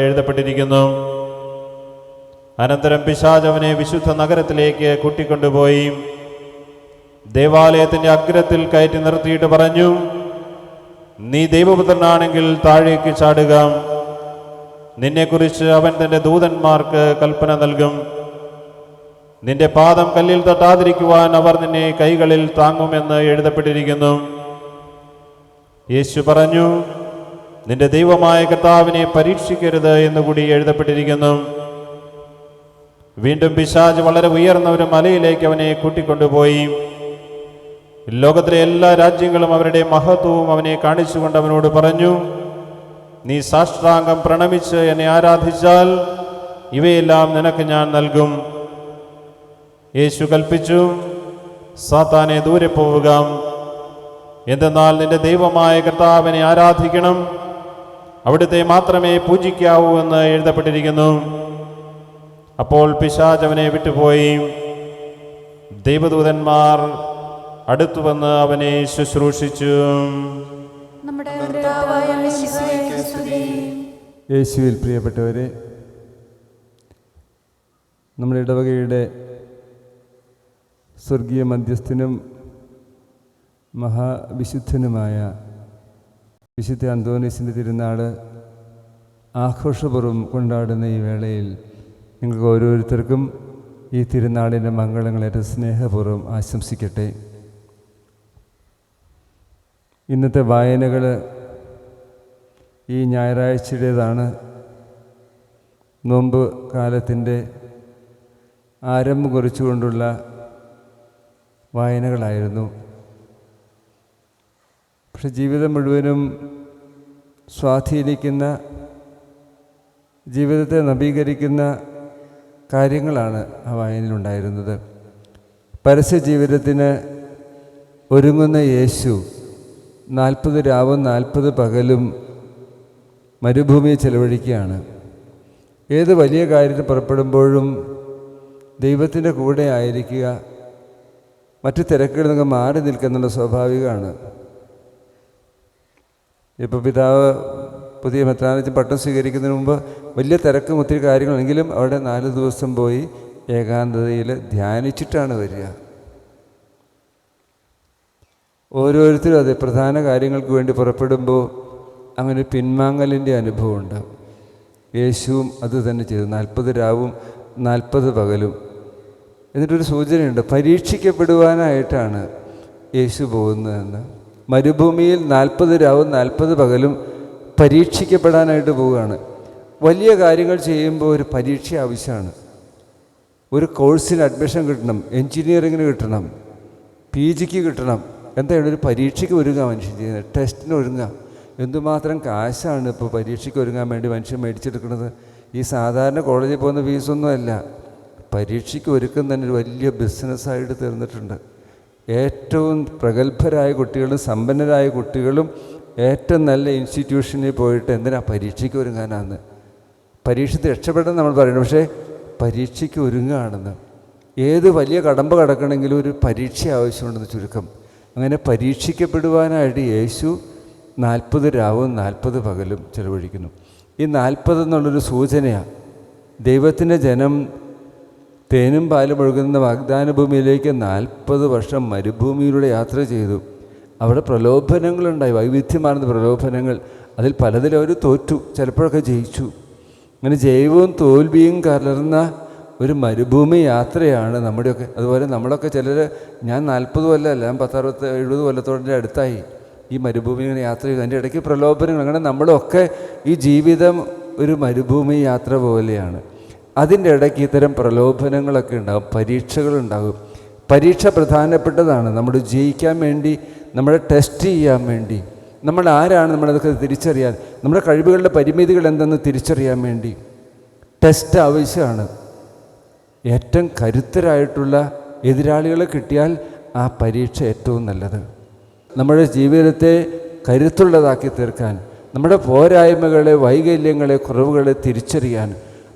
എഴുതപ്പെട്ടിരിക്കുന്നു. അനന്തരം പിശാച് അവനെ വിശുദ്ധ നഗരത്തിലേക്ക് കൂട്ടിക്കൊണ്ടുപോയി ദേവാലയത്തിന്റെ അഗ്രത്തിൽ കയറ്റി നിർത്തിയിട്ട് പറഞ്ഞു, നീ ദൈവപുത്രനാണെങ്കിൽ താഴേക്ക് ചാടുക. നിന്നെക്കുറിച്ച് അവൻ തന്റെ ദൂതന്മാർക്ക് കൽപ്പന നൽകും. നിന്റെ പാദം കല്ലിൽ തട്ടാതിരിക്കുവാൻ അവർ നിന്നെ കൈകളിൽ താങ്ങുമെന്ന് എഴുതപ്പെട്ടിരിക്കുന്നു. യേശു പറഞ്ഞു, നിന്റെ ദൈവമായ കർത്താവിനെ പരീക്ഷിക്കരുത് എന്നുകൂടി എഴുതപ്പെട്ടിരിക്കുന്നു. വീണ്ടും പിശാച് വളരെ ഉയർന്ന ഒരു മലയിലേക്ക് അവനെ കൂട്ടിക്കൊണ്ടുപോയി ലോകത്തിലെ എല്ലാ രാജ്യങ്ങളും അവരുടെ മഹത്വവും അവനെ കാണിച്ചുകൊണ്ട് അവനോട് പറഞ്ഞു, നീ സാഷ്ടാംഗം പ്രണമിച്ച് എന്നെ ആരാധിച്ചാൽ ഇവയെല്ലാം നിനക്ക് ഞാൻ നൽകും. യേശു കൽപ്പിച്ചു, സാത്താനെ ദൂരെ പോവുക, എന്തെന്നാൽ നിന്റെ ദൈവമായ കർത്താവിനെ ആരാധിക്കണം, അവിടുത്തെ മാത്രമേ പൂജിക്കാവൂ എന്ന് എഴുതപ്പെട്ടിരിക്കുന്നു. അപ്പോൾ പിശാച് അവനെ വിട്ടുപോയി. ദൈവദൂതന്മാർ അടുത്തു വന്ന് അവനെ ശുശ്രൂഷിച്ചു. യേശുവിൽ പ്രിയപ്പെട്ടവരെ, നമ്മുടെ ഇടവകയുടെ സ്വർഗീയ മധ്യസ്ഥനും മഹാവിശുദ്ധനുമായ വിശുദ്ധ അന്തോനീസിൻ്റെ തിരുനാൾ ആഘോഷപൂർവ്വം കൊണ്ടാടുന്ന ഈ വേളയിൽ നിങ്ങൾക്ക് ഓരോരുത്തർക്കും ഈ തിരുനാളിൻ്റെ മംഗളങ്ങളേറെ സ്നേഹപൂർവ്വം ആശംസിക്കട്ടെ. ഇന്നത്തെ വായനകൾ ഈ ഞായറാഴ്ചയുടേതാണ്. നോമ്പ് കാലത്തിൻ്റെ ആരംഭം കുറിച്ചുകൊണ്ടുള്ള വായനകളായിരുന്നു. പക്ഷെ ജീവിതം മുഴുവനും സ്വാധീനിക്കുന്ന, ജീവിതത്തെ നവീകരിക്കുന്ന കാര്യങ്ങളാണ് ആ വായനയിലുണ്ടായിരുന്നത്. പരസ്യ ജീവിതത്തിന് ഒരുങ്ങുന്ന യേശു 40 രാവും 40 പകലും മരുഭൂമിയിൽ ചെലവഴിക്കുകയാണ്. ഏത് വലിയ കാര്യത്തിന് പുറപ്പെടുമ്പോഴും ദൈവത്തിൻ്റെ കൂടെ ആയിരിക്കുക, മറ്റു തിരക്കുകളിൽ നിന്ന് മാറി നിൽക്കുന്നുള്ള സ്വാഭാവികമാണ്. ഇപ്പോൾ പിതാവ് പുതിയ മെത്രാനത്തിൽ പട്ടം സ്വീകരിക്കുന്നതിന് മുമ്പ് വലിയ തിരക്കും ഒത്തിരി കാര്യങ്ങളെങ്കിലും അവിടെ 4 ദിവസം പോയി ഏകാന്തതയിൽ ധ്യാനിച്ചിട്ടാണ് വരിക. ഓരോരുത്തരും അതെ പ്രധാന കാര്യങ്ങൾക്ക് വേണ്ടി പുറപ്പെടുമ്പോൾ അങ്ങനെ പിന്മാങ്ങലിൻ്റെ അനുഭവം ഉണ്ടാകും. യേശുവും അത് തന്നെ ചെയ്തു. 40 രാവും 40 പകലും. എന്നിട്ടൊരു സൂചനയുണ്ട്, പരീക്ഷിക്കപ്പെടുവാനായിട്ടാണ് യേശു പോകുന്നതെന്ന്. മരുഭൂമിയിൽ 40 രാവും 40 പകലും പരീക്ഷിക്കപ്പെടാനായിട്ട് പോവുകയാണ്. വലിയ കാര്യങ്ങൾ ചെയ്യുമ്പോൾ ഒരു പരീക്ഷ ആവശ്യമാണ്. ഒരു കോഴ്സിന് അഡ്മിഷൻ കിട്ടണം, എൻജിനീയറിങ്ങിന് കിട്ടണം, PGക്ക് കിട്ടണം. എന്താണ് ഒരു പരീക്ഷയ്ക്ക് ഒരുങ്ങുക മനുഷ്യൻ ചെയ്യുന്നത്? ടെസ്റ്റിന് ഒരുങ്ങുക. എന്തുമാത്രം കാശാണ് ഇപ്പോൾ പരീക്ഷയ്ക്ക് ഒരുങ്ങാൻ വേണ്ടി മനുഷ്യൻ മേടിച്ചെടുക്കുന്നത്. ഈ സാധാരണ കോളേജിൽ പോകുന്ന ഫീസൊന്നുമല്ല, പരീക്ഷയ്ക്ക് ഒരുക്കം തന്നെ ഒരു വലിയ ബിസിനസ്സായിട്ട് തീർന്നിട്ടുണ്ട്. ഏറ്റവും പ്രഗത്ഭരായ കുട്ടികളും സമ്പന്നരായ കുട്ടികളും ഏറ്റവും നല്ല ഇൻസ്റ്റിറ്റ്യൂഷനിൽ പോയിട്ട് എന്തിനാ പരീക്ഷയ്ക്ക് ഒരുങ്ങാനാണെന്ന്. പരീക്ഷയ്ക്ക് രക്ഷപ്പെടാൻ നമ്മൾ പറയണം, പക്ഷേ പരീക്ഷയ്ക്ക് ഒരുങ്ങുകയാണെന്ന്. ഏത് വലിയ കടമ്പ കടക്കണമെങ്കിലും ഒരു പരീക്ഷ ആവശ്യമുണ്ടെന്ന് ചുരുക്കം. അങ്ങനെ പരീക്ഷിക്കപ്പെടുവാനായിട്ട് യേശു 40 രാവും 40 പകലും ചെലവഴിക്കുന്നു. ഈ 40 എന്നുള്ളൊരു സൂചനയാണ്. ദൈവത്തിൻ്റെ ജനം തേനും പാലും ഒഴുകുന്ന വാഗ്ദാന ഭൂമിയിലേക്ക് 40 വർഷം മരുഭൂമിയിലൂടെ യാത്ര ചെയ്തു. അവിടെ പ്രലോഭനങ്ങളുണ്ടായി, വൈവിധ്യമാർന്ന പ്രലോഭനങ്ങൾ. അതിൽ പലതിലും അവർ തോറ്റു, ചിലപ്പോഴൊക്കെ ജയിച്ചു. അങ്ങനെ ജയവും തോൽവിയും കലർന്ന ഒരു മരുഭൂമി യാത്രയാണ് നമ്മുടെയൊക്കെ. അതുപോലെ നമ്മളൊക്കെ ചിലർ, ഞാൻ 40 കൊല്ലമല്ല, ഞാൻ 10-60-70 കൊല്ലത്തോടെ അടുത്തായി ഈ മരുഭൂമി ഇങ്ങനെ യാത്ര ചെയ്തു. അതിൻ്റെ ഇടയ്ക്ക് പ്രലോഭനങ്ങൾ. അങ്ങനെ നമ്മളൊക്കെ ഈ ജീവിതം ഒരു മരുഭൂമി യാത്ര പോലെയാണ്. അതിൻ്റെ ഇടയ്ക്ക് ഇത്തരം പ്രലോഭനങ്ങളൊക്കെ ഉണ്ടാകും, പരീക്ഷകളുണ്ടാകും. പരീക്ഷ പ്രധാനപ്പെട്ടതാണ്. നമ്മൾ ജയിക്കാൻ വേണ്ടി, നമ്മളെ ടെസ്റ്റ് ചെയ്യാൻ വേണ്ടി, നമ്മൾ ആരാണ് നമ്മളതൊക്കെ തിരിച്ചറിയാൻ, നമ്മുടെ കഴിവുകളുടെ പരിമിതികൾ എന്തെന്ന് തിരിച്ചറിയാൻ വേണ്ടി ടെസ്റ്റ് ആവശ്യമാണ്. ഏറ്റവും കരുത്തരായിട്ടുള്ള എതിരാളികളെ കിട്ടിയാൽ ആ പരീക്ഷ ഏറ്റവും നല്ലത്. നമ്മുടെ ജീവിതത്തെ കരുത്തുള്ളതാക്കി തീർക്കാൻ, നമ്മുടെ പോരായ്മകളെ, വൈകല്യങ്ങളെ, കുറവുകളെ തിരിച്ചറിയാൻ,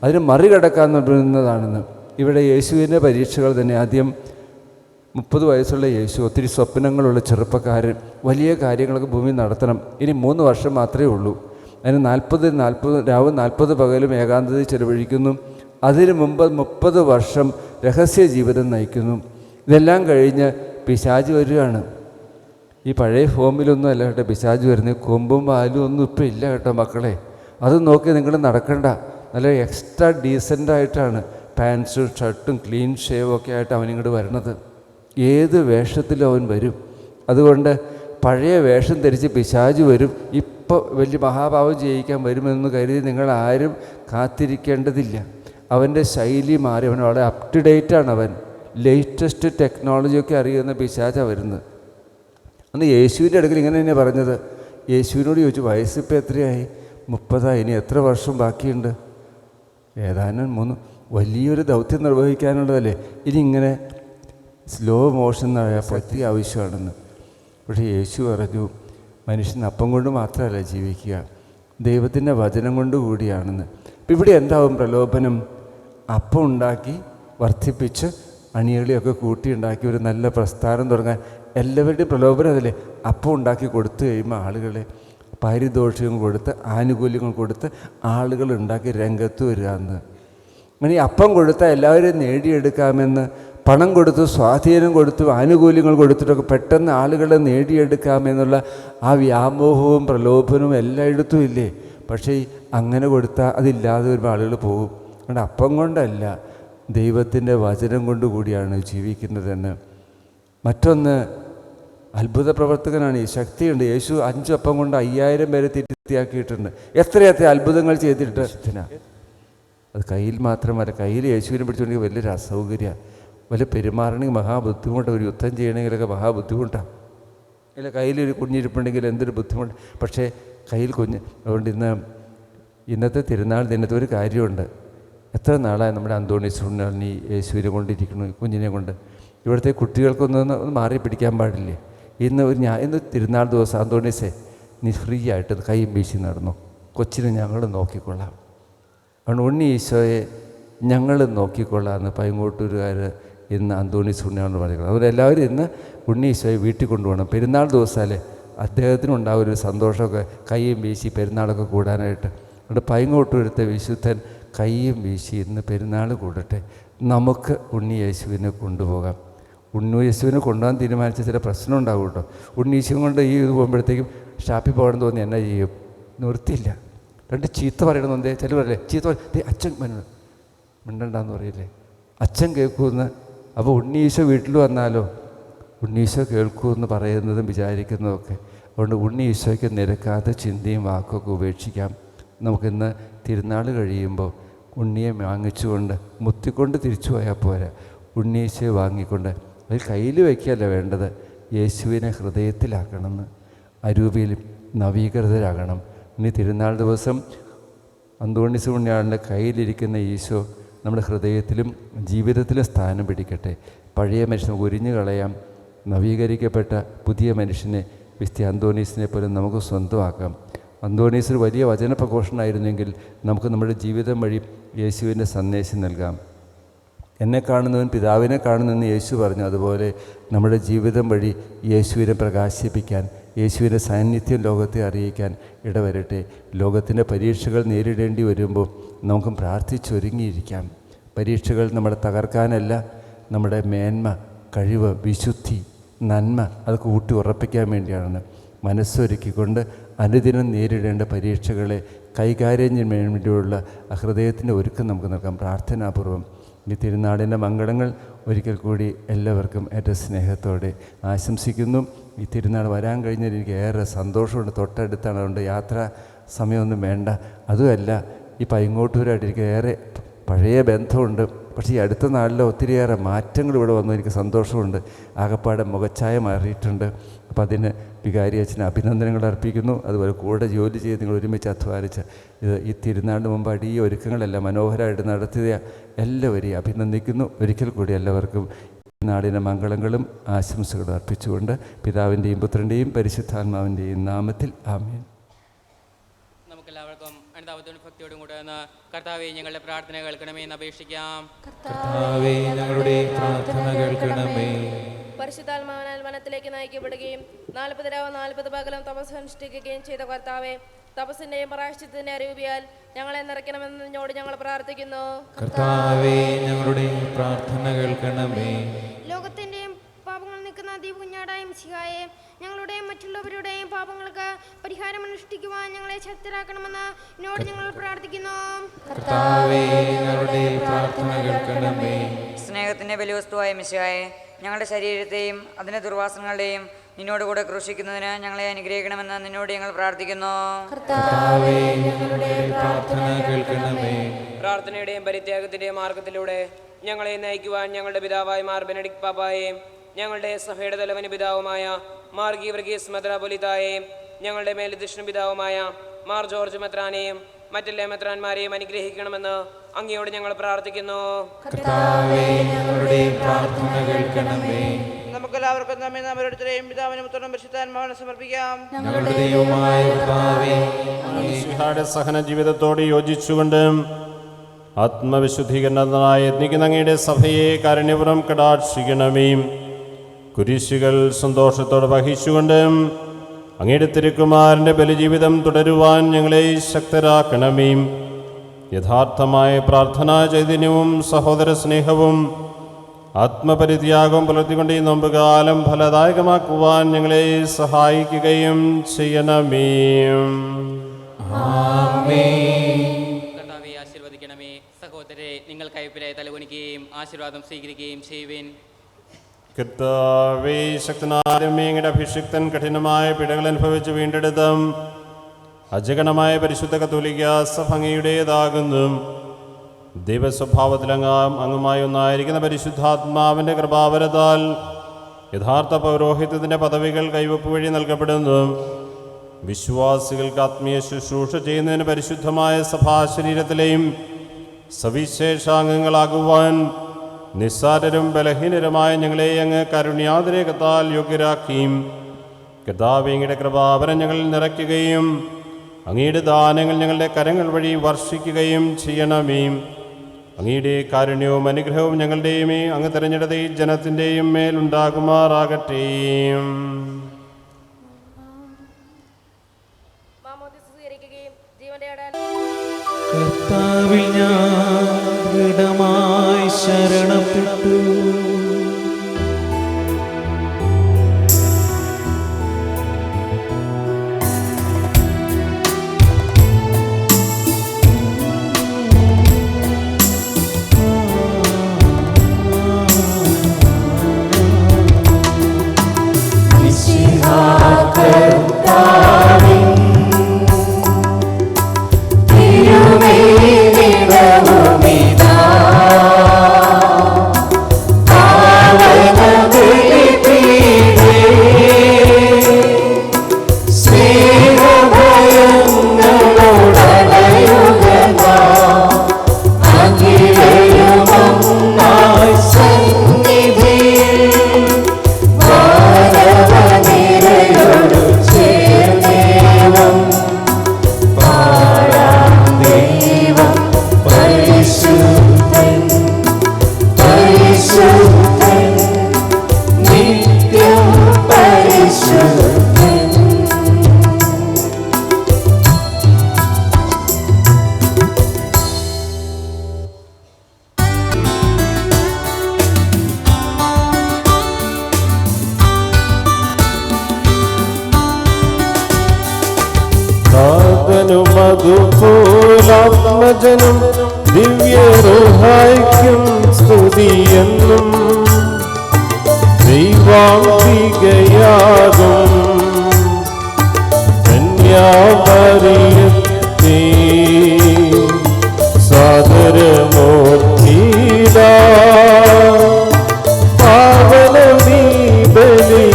അതിന് മറികടക്കാൻ പറ്റുന്നതാണെന്ന്. ഇവിടെ യേശുവിൻ്റെ പരീക്ഷകൾ തന്നെ. ആദ്യം 30 വയസ്സുള്ള യേശു, ഒത്തിരി സ്വപ്നങ്ങളുള്ള ചെറുപ്പക്കാരൻ, വലിയ കാര്യങ്ങളൊക്കെ ഭൂമിയിൽ നടത്തണം. ഇനി 3 വർഷം മാത്രമേ ഉള്ളൂ. അതിന് 40 രാവും 40 പകലും ഏകാന്തതയിൽ ചെലവഴിക്കുന്നു. അതിനു മുമ്പ് 30 വർഷം രഹസ്യ ജീവിതം നയിക്കുന്നു. ഇതെല്ലാം കഴിഞ്ഞ് പിശാച് വരികയാണ്. ഈ പഴയ ഫോമിലൊന്നും അല്ല കേട്ടോ പിശാച് വരുന്നത്. കൊമ്പും പാലും ഒന്നും ഇപ്പം ഇല്ല കേട്ടോ മക്കളെ. അത് നോക്കി നിങ്ങൾ നടക്കണ്ട. നല്ല എക്സ്ട്രാ ഡീസൻ്റായിട്ടാണ് പാൻസും ഷർട്ടും ക്ലീൻ ഷേവും ഒക്കെ ആയിട്ട് അവനിങ്ങോട്ട് വരണത്. ഏത് വേഷത്തിലും അവൻ വരും. അതുകൊണ്ട് പഴയ വേഷം ധരിച്ച് പിശാച് വരും. ഇപ്പോൾ വലിയ മഹാഭാവം ചെയ്യിക്കാൻ വരുമെന്ന് കരുതി നിങ്ങളാരും കാത്തിരിക്കേണ്ടതില്ല. അവൻ്റെ ശൈലി മാറി. അവൻ വളരെ അപ് ടു ഡേറ്റാണ്. അവൻ ലേറ്റസ്റ്റ് ടെക്നോളജിയൊക്കെ അറിയുന്ന പിശാചാണ് വരുന്നത്. അന്ന് യേശുവിൻ്റെ അടുക്കൽ ഇങ്ങനെ തന്നെ പറഞ്ഞത്. യേശുവിനോട് ചോദിച്ചു, വയസ്സിപ്പോൾ എത്രയായി? 30. ഇനി എത്ര വർഷം ബാക്കിയുണ്ട്? ഏതാനും 3. വലിയൊരു ദൗത്യം നിർവഹിക്കാനുള്ളതല്ലേ. ഇനി ഇങ്ങനെ സ്ലോ മോഷൻ എന്നറിയാൻ അത്യാവശ്യമാണെന്ന്. പക്ഷേ യേശു പറഞ്ഞു, മനുഷ്യൻ അപ്പം കൊണ്ട് മാത്രമല്ല ജീവിക്കുക, ദൈവത്തിൻ്റെ വചനം കൊണ്ട് കൂടിയാണെന്ന്. അപ്പം ഇവിടെ എന്താവും പ്രലോഭനം? അപ്പം ഉണ്ടാക്കി വർദ്ധിപ്പിച്ച് അണികളിയൊക്കെ കൂട്ടിയുണ്ടാക്കി ഒരു നല്ല പ്രസ്ഥാനം തുടങ്ങാൻ എല്ലാവരുടെയും പ്രലോഭനം അതല്ലേ. അപ്പം ഉണ്ടാക്കി കൊടുത്തു കഴിയുമ്പോൾ ആളുകളെ പാരിതോഷികം കൊടുത്ത് ആനുകൂല്യങ്ങൾ കൊടുത്ത് ആളുകൾ ഉണ്ടാക്കി രംഗത്ത് വരിക എന്ന്. അങ്ങനെ അപ്പം കൊടുത്താൽ എല്ലാവരും നേടിയെടുക്കാമെന്ന് പണം കൊടുത്തു, സ്വാധീനം കൊടുത്തു, ആനുകൂല്യങ്ങൾ കൊടുത്തിട്ടൊക്കെ പെട്ടെന്ന് ആളുകളെ നേടിയെടുക്കാമെന്നുള്ള ആ വ്യാമോഹവും പ്രലോഭനവും എല്ലായിടത്തും ഇല്ലേ. പക്ഷേ അങ്ങനെ കൊടുത്താൽ അതില്ലാതെ വരുമ്പോൾ ആളുകൾ പോകും. അതുകൊണ്ട് അപ്പം കൊണ്ടല്ല, ദൈവത്തിൻ്റെ വചനം കൊണ്ട് കൂടിയാണ് ജീവിക്കുന്നതെന്ന്. മറ്റൊന്ന്, അത്ഭുത പ്രവർത്തകനാണ്. ഈ ശക്തിയുണ്ട്. യേശു 5 അപ്പം കൊണ്ട് 5000 പേരെ തിരുത്തിയാക്കിയിട്ടുണ്ട്. എത്രയെത്ര അത്ഭുതങ്ങൾ ചെയ്തിട്ട് അത് കയ്യിൽ മാത്രമല്ല, കയ്യിൽ യേശുവിനെ പിടിച്ചുകൊണ്ടെങ്കിൽ വലിയൊരു അസൗകര്യമാണ്. വല്ല പെരുമാറണമെങ്കിൽ മഹാബുദ്ധിമുട്ടാണ്. ഒരു യുദ്ധം ചെയ്യണമെങ്കിലൊക്കെ മഹാബുദ്ധിമുട്ടാണ്. ഇല്ല, കയ്യിലൊരു കുഞ്ഞിരിപ്പുണ്ടെങ്കിൽ എന്തൊരു ബുദ്ധിമുട്ട്. പക്ഷേ കയ്യിൽ കുഞ്ഞ്. അതുകൊണ്ട് ഇന്നത്തെ തിരുനാൾ ദിനത്തിൽ ഒരു കാര്യമുണ്ട്. എത്ര നാളായി നമ്മുടെ അന്തോണീസ് ഉണ്ണി യേശുവിനെ കൊണ്ടിരിക്കുന്നു, കുഞ്ഞിനെ കൊണ്ട്. ഇവിടുത്തെ കുട്ടികൾക്കൊന്നും മാറി പിടിക്കാൻ പാടില്ലേ. ഇന്ന് തിരുനാൾ ദിവസം അന്തോണീസേ, നീ ഫ്രീ ആയിട്ട് കൈയും വീശി നടന്നു, കൊച്ചിനെ ഞങ്ങൾ നോക്കിക്കൊള്ളാം. അതുകൊണ്ട് ഉണ്ണി ഈശോയെ ഞങ്ങൾ നോക്കിക്കൊള്ളാമെന്ന് പൈങ്ങോട്ടൂരുകാർ ഇന്ന് അന്തോണീസ് ഉണ്ണിയാണ് പറയുന്നത്. അവരെല്ലാവരും ഇന്ന് ഉണ്ണി ഈശോയെ വീട്ടിൽ കൊണ്ടുപോകണം. പെരുന്നാൾ ദിവസമല്ലേ, അദ്ദേഹത്തിനുണ്ടാവും ഒരു സന്തോഷമൊക്കെ കൈയും വീശി പെരുന്നാളൊക്കെ കൂടാനായിട്ട്. അതുകൊണ്ട് പൈങ്ങോട്ടൂരത്തെ വിശുദ്ധൻ കൈയും വീശി ഇന്ന് പെരുന്നാൾ കൂടട്ടെ. നമുക്ക് ഉണ്ണി യേശുവിനെ കൊണ്ടുപോകാം. ഉണ്ണി യേശുവിനെ കൊണ്ടുപോകാൻ തീരുമാനിച്ച ചില പ്രശ്നം ഉണ്ടാകും കേട്ടോ. ഉണ്ണി യേശുവിനെ കൊണ്ട് ഈ ഇത് പോകുമ്പോഴത്തേക്കും ഷാപ്പിൽ പോകണം തോന്നി എന്നാ ചെയ്യും? നിർത്തില്ല. 2 ചീത്ത പറയണമെന്നേ ചില പറയല്ലേ, ചീത്ത പറയും, അച്ഛൻ മിണ്ടണ്ടെന്ന് പറയില്ലേ, അച്ഛൻ കേൾക്കുമെന്ന്. അപ്പോൾ ഉണ്ണീശോ വീട്ടിൽ വന്നാലോ ഉണ്ണീശോ കേൾക്കുമെന്ന് പറയുന്നതും വിചാരിക്കുന്നതൊക്കെ. അതുകൊണ്ട് ഉണ്ണീശോയ്ക്ക് നിരക്കാതെ ചിന്തയും വാക്കൊക്കെ ഉപേക്ഷിക്കാം. നമുക്കിന്ന് തിരുനാൾ കഴിയുമ്പോൾ ഉണ്ണിയെ വാങ്ങിച്ചുകൊണ്ട് മുത്തിക്കൊണ്ട് തിരിച്ചു പോയാൽ പോരാ. ഉണ്ണീശോയെ വാങ്ങിക്കൊണ്ട് അതിൽ കയ്യിൽ വയ്ക്കുകയല്ല വേണ്ടത്, യേശുവിനെ ഹൃദയത്തിലാക്കണമെന്ന്. അരൂപിയിൽ നവീകൃതരാകണം. ഇനി തിരുനാൾ ദിവസം അന്തോണീസ് പുണ്യാളൻ്റെ കയ്യിലിരിക്കുന്ന ഈശോ നമ്മുടെ ഹൃദയത്തിലും ജീവിതത്തിലും സ്ഥാനം പിടിക്കട്ടെ. പഴയ മനുഷ്യനെ ഒരിഞ്ഞു കളയാം. നവീകരിക്കപ്പെട്ട പുതിയ മനുഷ്യനെ വിശുദ്ധ അന്തോണീസിനെ പോലും നമുക്ക് സ്വന്തമാക്കാം. അന്തോണീസ് ഒരു വലിയ വചന പ്രഘോഷണമായിരുന്നെങ്കിൽ നമുക്ക് നമ്മുടെ ജീവിതം വഴി യേശുവിൻ്റെ സന്ദേശം നൽകാം. എന്നെ കാണുന്നവൻ പിതാവിനെ കാണുന്നെന്ന് യേശു പറഞ്ഞു. അതുപോലെ നമ്മുടെ ജീവിതം വഴി യേശുവിനെ പ്രകാശിപ്പിക്കാൻ, യേശുവിൻ്റെ സാന്നിധ്യം ലോകത്തെ അറിയിക്കാൻ ഇടവരട്ടെ. ലോകത്തിൻ്റെ പരീക്ഷകൾ നേരിടേണ്ടി വരുമ്പോൾ നമുക്കും പ്രാർത്ഥിച്ചൊരുങ്ങിയിരിക്കാം. പരീക്ഷകൾ നമ്മളെ തകർക്കാനല്ല, നമ്മുടെ മേന്മ, കഴിവ്, വിശുദ്ധി, നന്മ അതൊക്കെ ഊട്ടി ഉറപ്പിക്കാൻ വേണ്ടിയാണ്. മനസ്സൊരുക്കിക്കൊണ്ട് അനുദിനം നേരിടേണ്ട പരീക്ഷകളെ കൈകാര്യം ചെയ്യാൻ വേണ്ടിയുള്ള ഹൃദയത്തിൻ്റെ ഒരുക്കം നമുക്ക് നൽകാം പ്രാർത്ഥനാപൂർവം. ഈ തിരുനാടിൻ്റെ മംഗളങ്ങൾ ഒരിക്കൽ കൂടി എല്ലാവർക്കും ഏറ്റവും സ്നേഹത്തോടെ ആശംസിക്കുന്നു. ഈ തിരുനാൾ വരാൻ കഴിഞ്ഞാൽ എനിക്ക് ഏറെ സന്തോഷമുണ്ട്. തൊട്ടടുത്താണ്, അതുകൊണ്ട് യാത്രാ സമയമൊന്നും വേണ്ട. അതുമല്ല, ഈ പൈങ്ങോട്ടൂരായിട്ട് എനിക്ക് ഏറെ പഴയ ബന്ധമുണ്ട്. പക്ഷേ ഈ അടുത്ത നാളിൽ ഒത്തിരിയേറെ മാറ്റങ്ങൾ ഇവിടെ വന്നു. എനിക്ക് സന്തോഷമുണ്ട്. ആകപ്പാടെ മുഖച്ഛായ മാറിയിട്ടുണ്ട്. അപ്പോൾ അതിന് വികാരി അച്ഛന് അഭിനന്ദനങ്ങൾ അർപ്പിക്കുന്നു. അതുപോലെ കൂടെ ജോലി ചെയ്ത് നിങ്ങൾ ഒരുമിച്ച് അധ്വാനിച്ച് ഈ തിരുനാളിന് മുമ്പ് ഈ ഒരുക്കങ്ങളെല്ലാം മനോഹരമായിട്ട് നടത്തിയ എല്ലാവരെയും അഭിനന്ദിക്കുന്നു. ഒരിക്കൽ കൂടി എല്ലാവർക്കും നാടിൻ്റെ മംഗളങ്ങളും ആശംസകളും അർപ്പിച്ചുകൊണ്ട് പിതാവിൻ്റെയും പുത്രൻ്റെയും പരിശുദ്ധാത്മാവിൻ്റെയും നാമത്തിൽ ആമേൻ. നമുക്കെല്ലാവർക്കും ഭക്തിയോടും കൂടെ കർത്താവേ ഞങ്ങളുടെ പ്രാർത്ഥന കേൾക്കണമേ എന്ന് അപേക്ഷിക്കാം. കർത്താവേ ഞങ്ങളുടെ പ്രാർത്ഥന കേൾക്കണമേ. പരിശുദ്ധാത്മാവിനാൽ വനത്തിലേക്ക് നയിക്കപ്പെടുകയും 40 രാവും 40 പകലും തപസ് അനുഷ്ഠിക്കുകയും ചെയ്ത കർത്താവേ, തപസ്സിന്റെയും പ്രായശ്ചിത്തത്തിന്റെ അരൂപിയാൽ ഞങ്ങളെ നിറയ്ക്കണമെന്ന് നിന്നോട് ഞങ്ങൾ പ്രാർത്ഥിക്കുന്നു. കർത്താവേ, ഞങ്ങളുടെ പ്രാർത്ഥന കേൾക്കണമേ. ലോകത്തിന്റെയും പാപങ്ങൾ നീക്കുന്ന ദീപകുഞ്ഞാടായ മിശിഹായെ, ഞങ്ങളുടെയും മറ്റുള്ളവരുടെയും പാപങ്ങൾക്ക് പരിഹാരം അനുഷ്ഠിക്കുവാൻ ഞങ്ങളെ ശക്തരാക്കണമെന്ന് എന്നോട് ഞങ്ങൾ പ്രാർത്ഥിക്കുന്നു. കർത്താവേ, ഞങ്ങളുടെ പ്രാർത്ഥന കേൾക്കണമേ. സ്നേഹത്തിന്റെ ബലിവസ്തുവായ മിശിഹായെ, ഞങ്ങളുടെ ശരീരത്തെയും അതിന്റെ ദുർവാസനകളുടെയും നിന്നോട് കൂടെ ക്രൂശിക്കുന്നതിന് ഞങ്ങളെ അനുഗ്രഹിക്കണമെന്ന് നിന്നോട് ഞങ്ങൾ പ്രാർത്ഥിക്കുന്നു. കർത്താവേ, ഞങ്ങളുടെ പ്രാർത്ഥന കേൾക്കണമേ. പ്രാർത്ഥനയുടെയും പരിത്യാഗത്തിന്റെയും മാർഗത്തിലൂടെ ഞങ്ങളെ നയിക്കുവാൻ ഞങ്ങളുടെ പിതാവായ മാർ ബെനഡിക്ട് പാപ്പായെയും ഞങ്ങളുടെ സഭയുടെ തലവന് പിതാവുമായ മാർ ഗീവർഗീസ് മെത്രാപ്പൊലീത്തായെയും ഞങ്ങളുടെ മേലധ്യക്ഷ പിതാവുമായ മാർ ജോർജ് മെത്രാനെയും മറ്റെല്ലാ മെത്രാന്മാരെയും അനുഗ്രഹിക്കണമെന്ന് അങ്ങയോട് ഞങ്ങൾ പ്രാർത്ഥിക്കുന്നു. കർത്താവേ, ഞങ്ങളുടെ പ്രാർത്ഥന കേൾക്കണമേ. നമുക്കെല്ലാവർക്കും നമ്മെ നാം ഓരോരുത്തരെയും പിതാവിനും പുത്രനും പരിശുദ്ധാത്മാവിനും സമർപ്പിക്കാം. ഞങ്ങളുടെ ദൈവമായ കർത്താവേ, മിശിഹായുടെ സഹന ജീവിതത്തോട് യോജിച്ചുകൊണ്ട് ആത്മവിശുദ്ധീകരണത്തിനായി യത്നിക്കുന്ന അങ്ങയുടെ സഭയെ കാരുണ്യപുരം കടാക്ഷിക്കണമേ. കുരിശുകൾ സന്തോഷത്തോടെ വഹിച്ചുകൊണ്ട് അങ്ങയുടെ തിരുക്കുമാരൻ്റെ ബലിജീവിതം തുടരുവാൻ ഞങ്ങളെ ശക്തരാക്കണമേ. യഥാർത്ഥമായ പ്രാർത്ഥനാ ചൈതന്യവും സഹോദര സ്നേഹവും ആത്മപരിത്യാഗവും പുലർത്തിക്കൊണ്ട് ഈ നോമ്പുകാലം ഫലദായകമാക്കുവാൻ ഞങ്ങളെ സഹായിക്കുകയും ചെയ്യണമേ. കർത്താവെ, ആശീർവദിക്കണമേ. സഹോദരരെ, നിങ്ങൾ കൈപ്പിലെ തലകുനിക്കുകയും ആശീർവാദം സ്വീകരിക്കുകയും ചെയ്യുവിൻ. കർത്താവേ, ശക്തനായ അങ്ങയുടെ അഭിഷിക്തൻ കഠിനമായ പിഴകൾ അനുഭവിച്ച് വീണ്ടെടുത്തും അജഗണമായ പരിശുദ്ധ കത്തോലിക്ക സഭ അങ്ങയുടേതാകുന്നു. ദൈവസ്വഭാവത്തിൽ അങ്ങുമായി ഒന്നായിരിക്കുന്ന പരിശുദ്ധാത്മാവിൻ്റെ കൃപാവരത്താൽ യഥാർത്ഥ പൗരോഹിത്യത്തിൻ്റെ പദവികൾ കൈവപ്പ് വഴി നൽകപ്പെടുന്നു. വിശ്വാസികൾക്ക് ആത്മീയ ശുശ്രൂഷ ചെയ്യുന്നതിന് പരിശുദ്ധമായ സഭാശരീരത്തിലെയും സവിശേഷാംഗങ്ങളാകുവാൻ നിസ്സാരരും ബലഹീനരുമായ ഞങ്ങളെ അങ്ങ് കാരുണ്യാതിരേകത്താൽ യോഗ്യരാക്കിയും കർത്താവേ, അങ്ങയുടെ കൃപാവരം ഞങ്ങളിൽ നിറയ്ക്കുകയും അങ്ങയുടെ ദാനങ്ങൾ ഞങ്ങളുടെ കരങ്ങൾ വഴി വർഷിക്കുകയും ചെയ്യണമേ. അങ്ങയുടെ കാരുണ്യവും അനുഗ്രഹവും ഞങ്ങളുടെയും അങ്ങ് തിരഞ്ഞെടുത്ത ഈ ജനത്തിൻ്റെയും മേലുണ്ടാകുമാറാകട്ടെ. കർത്താവിൽ ഞാൻ ദൃഢമായി ശരണപ്പെട്ടു. മധുപോലാത്മജനും ദിവ്യറുഹായ്ക്കും സ്തുതിയെന്നും ദൈവാംബികയാകും കന്യാമറിയത്തെ സാദരമൂർത്തിയിട പാവനമീ ബലി.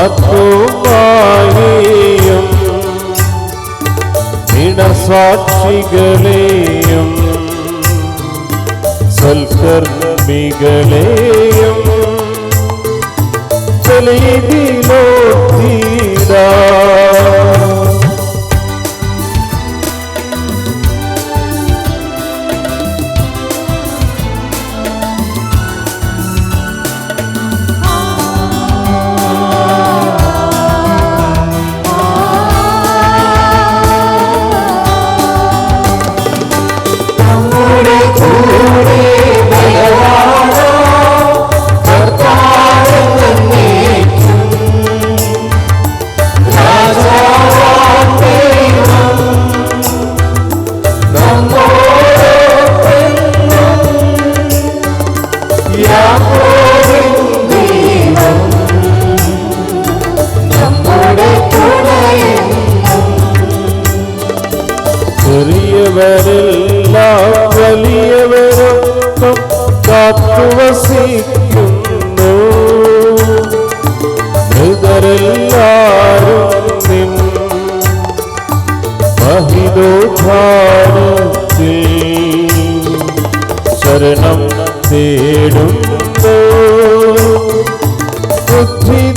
ആത്മാവിനെയും സാക്ഷികളെയും സൽക്കർമ്മികളെയും ബലിയിലോത്തീടാ. ചെറിയവരെല്ലാം വലിയവരൊപ്പം കാത്തുവസിക്കുന്നു. മൃതരെല്ലാരും നിൻ മഹിതോദ്ധാനത്തിൽ ശരണം തേടുന്നു. ഉദ്ധിതരായിടുവാൻ